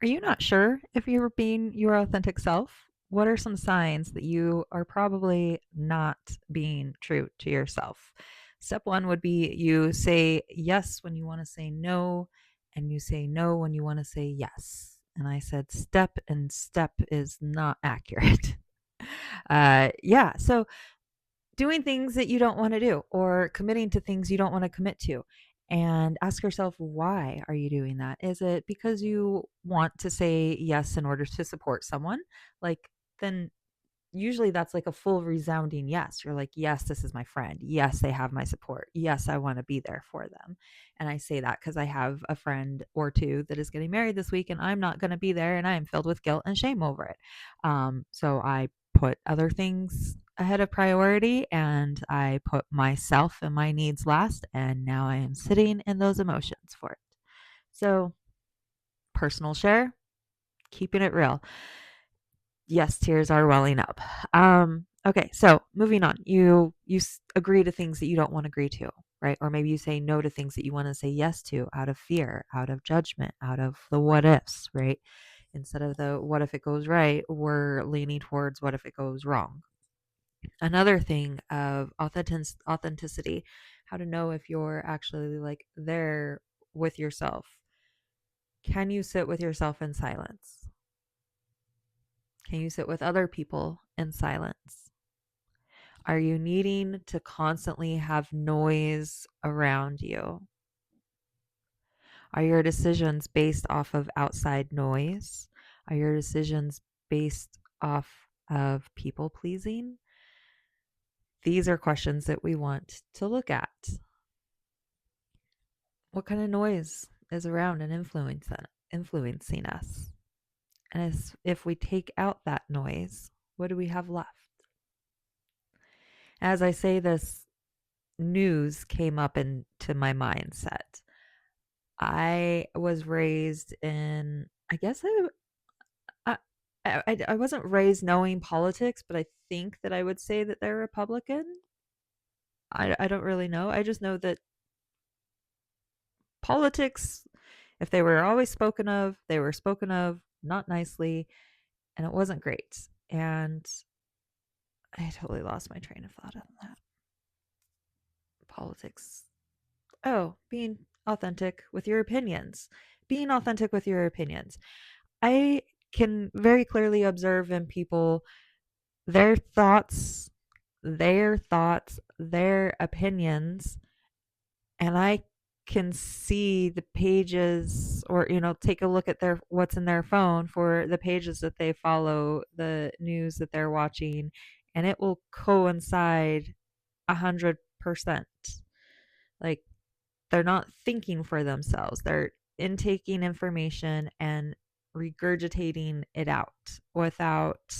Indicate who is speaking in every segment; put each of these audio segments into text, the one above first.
Speaker 1: Are you not sure if you're being your authentic self? What are some signs that you are probably not being true to yourself? Step one would be you say yes when you want to say no, and you say no when you want to say yes. And I said step, and step is not accurate. Yeah. So doing things that you don't want to do or committing to things you don't want to commit to, and ask yourself, why are you doing that? Is it because you want to say yes in order to support someone? Like, then usually that's like a full resounding yes. You're like, yes, this is my friend. Yes, they have my support. Yes, I want to be there for them. And I say that because I have a friend or two that is getting married this week, and I'm not going to be there, and I am filled with guilt and shame over it. So I put other things ahead of priority, and I put myself and my needs last. And now I am sitting in those emotions for it. So, personal share, keeping it real. Yes, tears are welling up. Okay, so moving on. You agree to things that you don't want to agree to, right? Or maybe you say no to things that you want to say yes to out of fear, out of judgment, out of the what ifs, right? Instead of the what if it goes right, we're leaning towards what if it goes wrong. Another thing of authenticity, how to know if you're actually like there with yourself. Can you sit with yourself in silence? Can you sit with other people in silence? Are you needing to constantly have noise around you? Are your decisions based off of outside noise? Are your decisions based off of people pleasing? These are questions that we want to look at. What kind of noise is around and influencing us? And as if we take out that noise, what do we have left? As I say this, news came up into my mindset. I was raised in, I guess I, I wasn't raised knowing politics, but I think that I would say that they're Republican. I don't really know. I just know that politics, if they were always spoken of, they were spoken of not nicely, and it wasn't great. And I totally lost my train of thought on that. Politics. Oh, being authentic with your opinions. Being authentic with your opinions. I can very clearly observe in people their their opinions, and I can see the pages, or take a look at their what's in their phone for the pages that they follow, the news that they're watching, and it will coincide 100%. Like, they're not thinking for themselves. They're intaking information and regurgitating it out without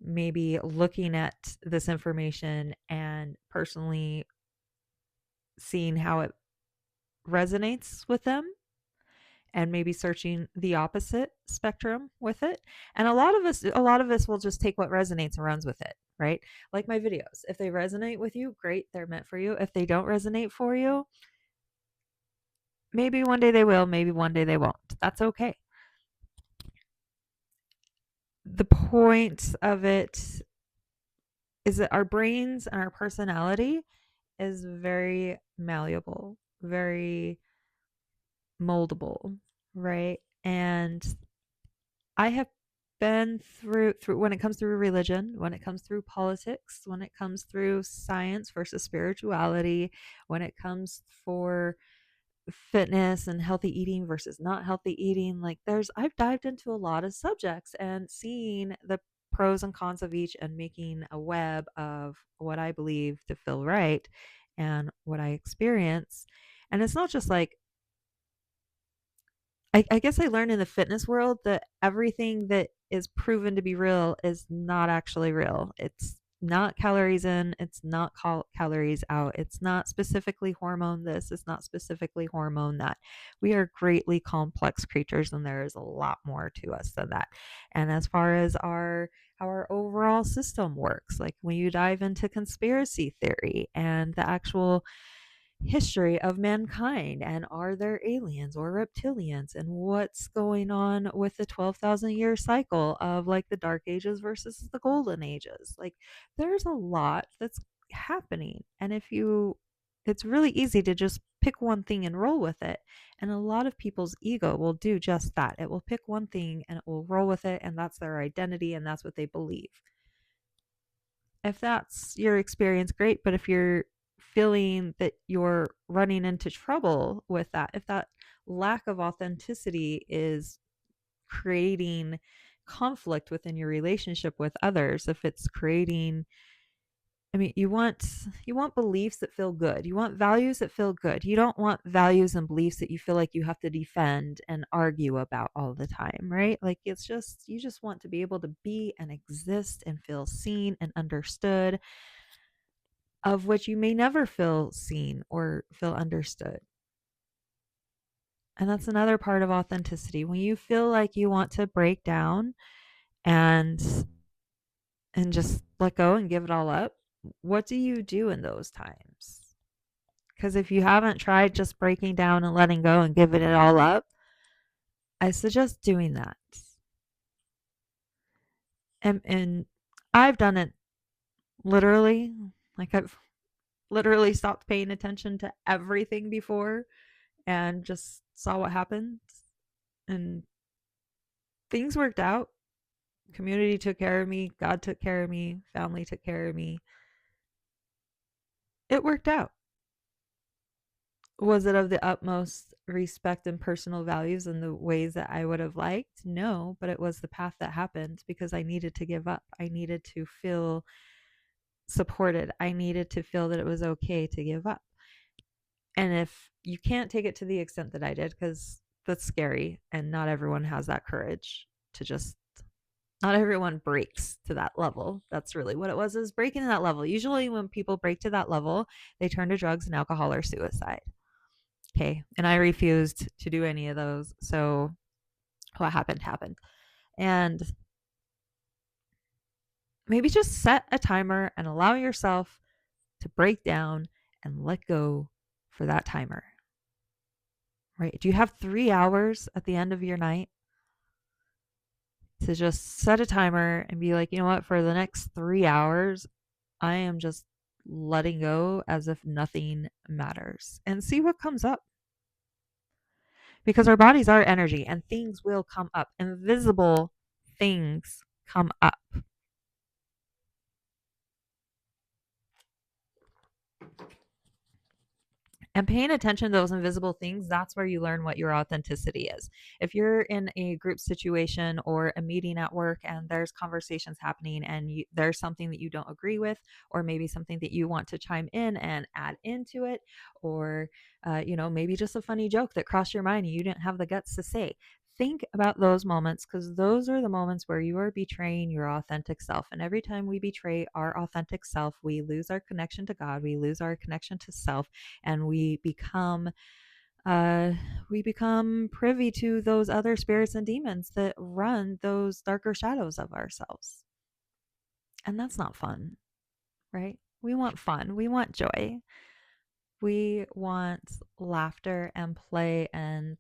Speaker 1: maybe looking at this information and personally seeing how it resonates with them, and maybe searching the opposite spectrum with it. And a lot of us will just take what resonates and runs with it, right? Like my videos. If they resonate with you, great, they're meant for you. If they don't resonate for you, maybe one day they will, maybe one day they won't. That's okay. The point of it is that our brains and our personality is very malleable, very moldable, right? And I have been through when it comes through religion, when it comes through politics, when it comes through science versus spirituality, when it comes for fitness and healthy eating versus not healthy eating. Like, I've dived into a lot of subjects and seeing the pros and cons of each, and making a web of what I believe to feel right and what I experience. And it's not just like, I guess I learned in the fitness world that everything that is proven to be real is not actually real. It's not calories in, it's not calories out, it's not specifically hormone this, it's not specifically hormone that. We are greatly complex creatures, and there is a lot more to us than that. And as far as how our overall system works, like when you dive into conspiracy theory and the actual history of mankind, and are there aliens or reptilians, and what's going on with the 12,000 year cycle of like the dark ages versus the golden ages. Like there's a lot that's happening, and if you it's really easy to just pick one thing and roll with it, and a lot of people's ego will do just that. It will pick one thing and it will roll with it, and that's their identity and that's what they believe. If that's your experience, great. But if you're feeling that you're running into trouble with that, if that lack of authenticity is creating conflict within your relationship with others, if it's creating, I mean, you want beliefs that feel good. You want values that feel good. You don't want values and beliefs that you feel like you have to defend and argue about all the time, right? Like it's just you just want to be able to be and exist and feel seen and understood, of which you may never feel seen or feel understood. And that's another part of authenticity. When you feel like you want to break down and just let go and give it all up, what do you do in those times? Because if you haven't tried just breaking down and letting go and giving it all up, I suggest doing that. And I've done it literally. Like I've literally stopped paying attention to everything before and just saw what happened. And things worked out. Community took care of me. God took care of me. Family took care of me. It worked out. Was it of the utmost respect and personal values in the ways that I would have liked? No, but it was the path that happened because I needed to give up. I needed to feel supported. I needed to feel that it was okay to give up. And if you can't take it to the extent that I did, because that's scary and not everyone has that courage to just, not everyone breaks to that level. That's really what it was, is breaking to that level. Usually when people break to that level, they turn to drugs and alcohol or suicide. Okay. And I refused to do any of those. So what happened happened. And maybe just set a timer and allow yourself to break down and let go for that timer. Right? Do you have 3 hours at the end of your night to just set a timer and be like, you know what, for the next 3 hours, I am just letting go as if nothing matters, and see what comes up? Because our bodies are energy and things will come up. Invisible things come up. And paying attention to those invisible things, that's where you learn what your authenticity is. If you're in a group situation or a meeting at work and there's conversations happening and there's something that you don't agree with, or maybe something that you want to chime in and add into it, or maybe just a funny joke that crossed your mind and you didn't have the guts to say, think about those moments, because those are the moments where you are betraying your authentic self. And every time we betray our authentic self, we lose our connection to God, we lose our connection to self, and we become privy to those other spirits and demons that run those darker shadows of ourselves. And that's not fun, right? We want fun, we want joy, we want laughter and play. And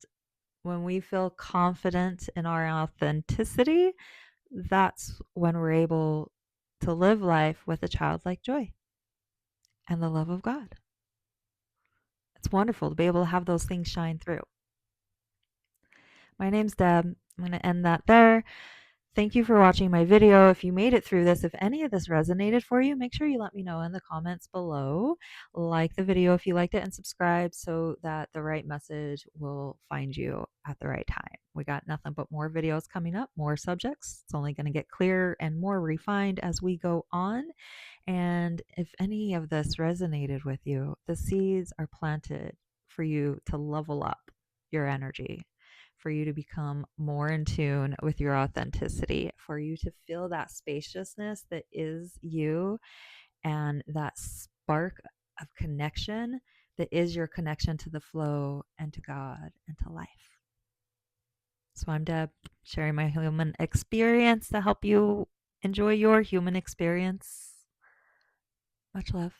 Speaker 1: when we feel confident in our authenticity, that's when we're able to live life with a childlike joy and the love of God. It's wonderful to be able to have those things shine through. My name's Deb. I'm going to end that there. Thank you for watching my video. If you made it through this, if any of this resonated for you, make sure you let me know in the comments below. Like the video if you liked it, and subscribe so that the right message will find you at the right time. We got nothing but more videos coming up, more subjects. It's only going to get clearer and more refined as we go on. And if any of this resonated with you, the seeds are planted for you to level up your energy, for you to become more in tune with your authenticity, for you to feel that spaciousness that is you, and that spark of connection that is your connection to the flow and to God and to life. So I'm Deb, sharing my human experience to help you enjoy your human experience. Much love.